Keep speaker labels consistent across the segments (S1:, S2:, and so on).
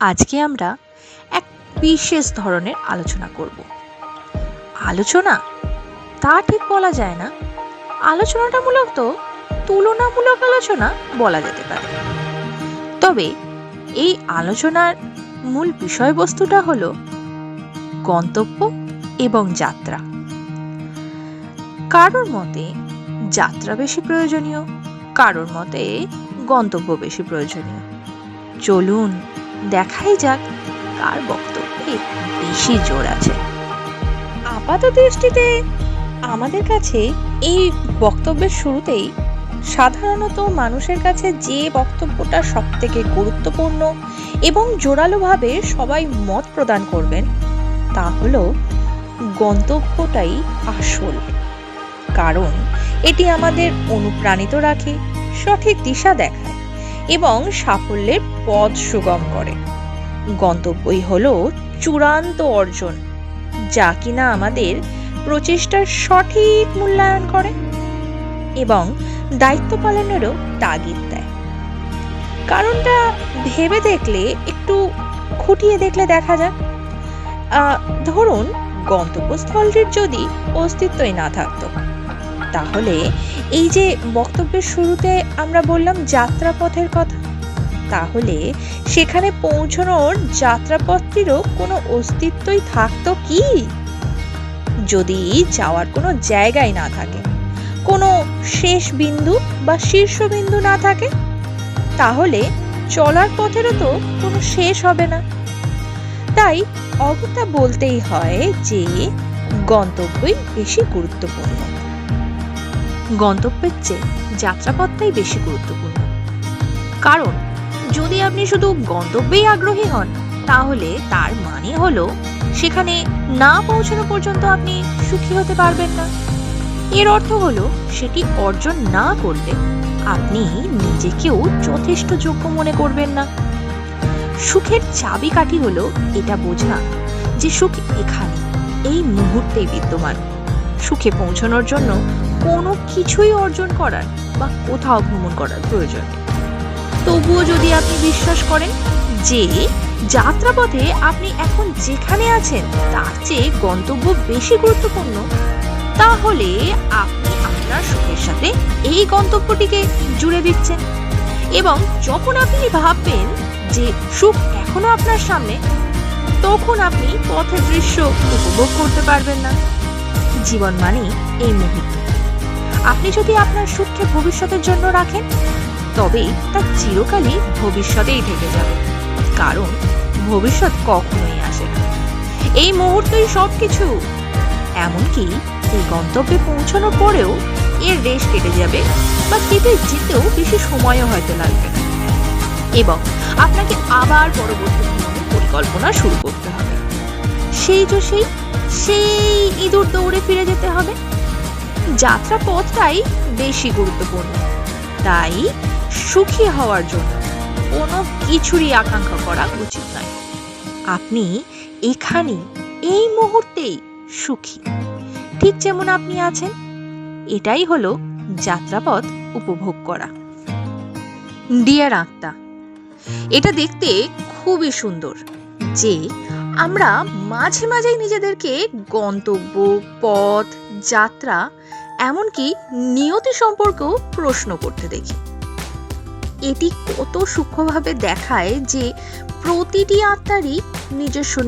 S1: আজকে আমরা এক বিশেষ ধরনের আলোচনা করব। আলোচনা তা ঠিক বলা যায় না, আলোচনাটা মূলত তুলনামূলক আলোচনা বলা যেতে পারে। তবে এই আলোচনার মূল বিষয়বস্তুটা হলো গন্তব্য এবং যাত্রা। কারোর মতে যাত্রা বেশি প্রয়োজনীয়, কারোর মতে গন্তব্য বেশি প্রয়োজনীয়। চলুন দেখাই যাক কার বক্তব্যে বেশি জোর আছে। আপাত দৃষ্টিতে আমাদের কাছে এই বক্তব্যের শুরুতেই সাধারণত মানুষের কাছে যে বক্তব্যটা সব থেকে গুরুত্বপূর্ণ এবং জোরালোভাবে সবাই মত প্রদান করবেন তা হলো গন্তব্যটাই আসল। কারণ এটি আমাদের অনুপ্রাণিত রাখে, সঠিক দিশা দেখায় এবং সাফল্যের পথ সুগম করে। গন্তব্যই হলো চূড়ান্ত অর্জন, যা কিনা আমাদের প্রচেষ্টার সঠিক মূল্যায়ন করে এবং দায়িত্ব পালনেরও তাগিদ দেয়। কারণটা ভেবে দেখলে, একটু খুঁটিয়ে দেখলে দেখা যায়। ধরুন গন্তব্যস্থলটির যদি অস্তিত্বই না থাকতো, তাহলে এই যে বক্তব্যের শুরুতে আমরা বললাম যাত্রাপথের কথা, তাহলে সেখানে পৌঁছানোর যাত্রাপথটিরও কোনো অস্তিত্বই থাকতো কি? যদি যাওয়ার কোনো জায়গায় না থাকে, কোনো শেষ বিন্দু বা শীর্ষবিন্দু না থাকে, তাহলে চলার পথেরও তো কোনো শেষ হবে না। তাই অগত্যা বলতেই হয় যে গন্তব্যই বেশি গুরুত্বপূর্ণ। গন্তব্যের চেয়ে যাত্রাপথটাই বেশি গুরুত্বপূর্ণ। কারণ যদি আপনি শুধু গন্তব্যেই আগ্রহী হন, তাহলে তার মানে হলো সেখানে না পৌঁছানো পর্যন্ত আপনি সুখী হতে পারবেন না। এর অর্থ হলো সেটি অর্জন না করলে আপনি নিজেকেও যথেষ্ট যোগ্য মনে করবেন না। সুখের চাবিকাঠি হলো এটা বোঝা যে সুখ এখানে, এই মুহূর্তেই বিদ্যমান। সুখে পৌঁছানোর জন্য কোনো কিছুই অর্জন করার বা কোথাও ভ্রমণ করার প্রয়োজন নেই। তবুও যদি আপনি বিশ্বাস করেন যে যাত্রাপথে আপনি এখন যেখানে আছেন তার চেয়ে গন্তব্য বেশি গুরুত্বপূর্ণ, তাহলে আপনি আপনার সুখের সাথে এই গন্তব্যটিকে জুড়ে দিচ্ছেন। এবং যখন আপনি ভাববেন যে সুখ এখনো আপনার সামনে, তখন আপনি পথের দৃশ্য উপভোগ করতে পারবেন না। জীবন মানে এই মুহূর্ত। আপনি যদি আপনার সুখকে ভবিষ্যতের জন্য রাখেন, তবে তা চিরকালই ভবিষ্যতেই থেকে যাবে। কারণ ভবিষ্যৎ কখনোই আসে না, এই মুহূর্তেই সবকিছু। এমনকি এই গন্তব্যে পৌঁছানোর পরেও এর রেশ কেটে যাবে বা কেটে যেতেও বেশি সময়ও হয়তো লাগবে না। এবং আপনাকে আবার পরবর্তী ভ্রমণের পরিকল্পনা শুরু করতে হবে। সেই ইঁদুর দৌড়ে ফিরে যেতে হবে। যাত্রা পথটাই বেশি গুরুত্বপূর্ণ। তাই সুখী হওয়ার জন্য কোনো কিছুরই আকাঙ্ক্ষা করা উচিত নয়। আপনি এখানে এই মুহূর্তেই সুখী, ঠিক যেমন আপনি আছেন। এটাই হলো যাত্রাপথ উপভোগ করা। ডিয়ার আত্মা, এটা দেখতে খুবই সুন্দর যে আমরা মাঝে মাঝেই নিজেদেরকে গন্তব্য, পথ, যাত্রা, এমনকি নিয়তি সম্পর্কেও প্রশ্ন করতে দেখি। এটি কত সূক্ষ্মভাবে দেখায় যে প্রতিটি আত্মারই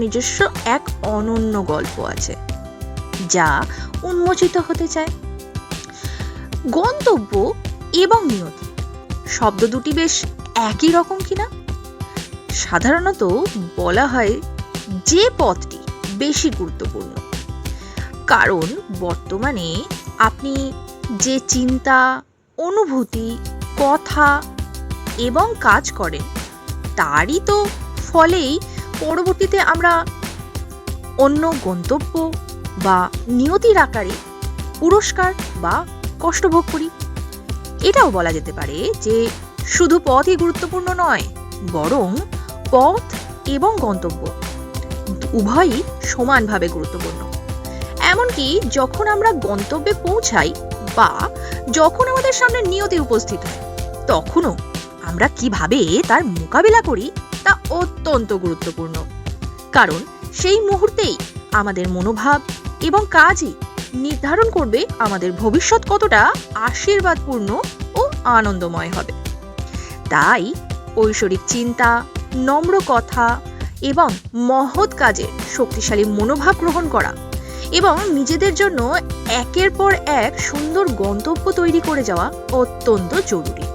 S1: নিজস্ব এক অনন্য গল্প আছে, যা উন্মোচিত হতে চায়। গন্তব্য এবং নিয়তি শব্দ দুটি বেশ একই রকম কিনা? সাধারণত বলা হয় যে পথটি বেশি গুরুত্বপূর্ণ। কারণ বর্তমানে আপনি যে চিন্তা, অনুভূতি, কথা এবং কাজ করেন, তারই তো ফলেই পরবর্তীতে আমরা অন্য গন্তব্য বা নিয়তির আকারে পুরস্কার বা কষ্ট ভোগ করি। এটাও বলা যেতে পারে যে শুধু পথই গুরুত্বপূর্ণ নয়, বরং পথ এবং গন্তব্য উভয়ই সমানভাবে গুরুত্বপূর্ণ। এমনকি যখন আমরা গন্তব্যে পৌঁছাই বা যখন আমাদের সামনে নিয়তি উপস্থিত হয়, তখনও আমরা কিভাবে তার মোকাবিলা করি তা অত্যন্ত গুরুত্বপূর্ণ, কারণ সেই মুহূর্তেই আমাদের মনোভাব এবং কাজই নির্ধারণ করবে আমাদের ভবিষ্যৎ কতটা আশীর্বাদপূর্ণ ও আনন্দময় হবে। তাই ঐশ্বরিক চিন্তা, নম্র কথা এবং মহৎ কাজের শক্তিশালী মনোভাব গ্রহণ করা এবং নিজেদের জন্য একের পর এক সুন্দর গন্তব্য তৈরি করে যাওয়া অত্যন্ত জরুরি।